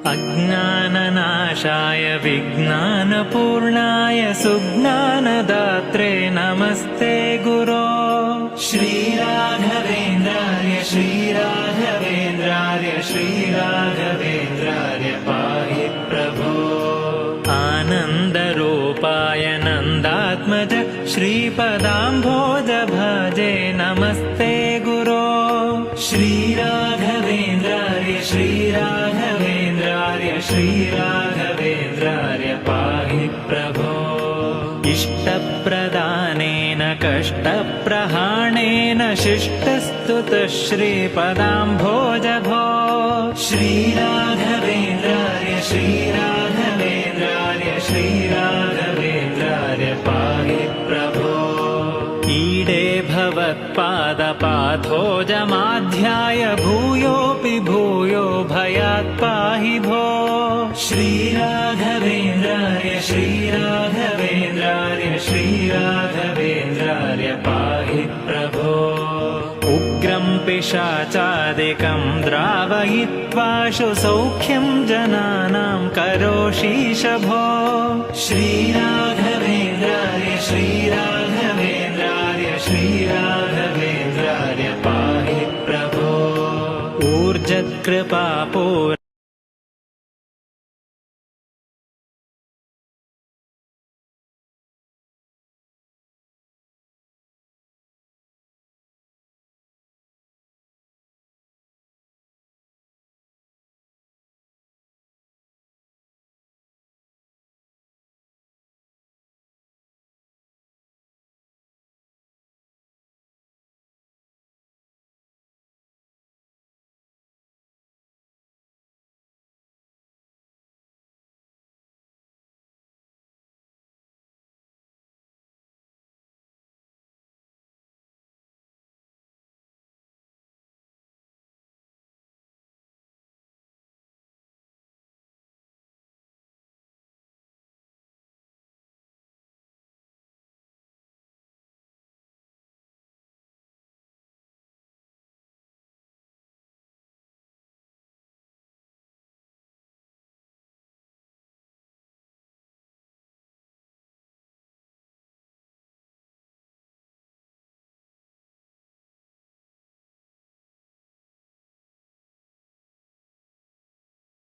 अज्ञाननाशाय विज्ञानपूर्णाय सुज्ञानदात्रे नमस्ते गुरो। श्रीराघवेन्द्रार्य श्रीराघवेन्द्रार्य श्रीराघवेन्द्रार्य पाहि प्रभो। आनन्दरूपाय नन्दात्मज श्रीपदाम्भोज भजे नमस्ते गुरो। श्रीराघवेन्द्रार्य श्रीराघवेन्द्रार्य श्रीराघवेन्द्रार्य पाहि प्रभो। इष्टप्रदानेन कष्टप्रहाणेन शिष्टस्तुतः श्रीपदाम्भोज भो। श्रीराघवेन्द्रार्य श्रीराघवेन्द्रार्य श्रीराघवेन्द्रार्य पाहि प्रभो। ईडे भवत्पादपाथोजमाध्याय भूयोऽपि भूयो भयात् पाहि भो। श्रीराघवेन्द्रार्य श्रीराघवेन्द्रार्य श्रीराघवेन्द्रार्य पाहि प्रभो। उग्रं पिशाचादिकं द्रावयित्वाशु सौख्यं जनानां करोषीश भो। श्रीराघवेन्द्रार्य श्रीराघवेन्द्रार्य श्रीराघवेन्द्रार्य पाहि प्रभो। ऊर्जत्कृपापूर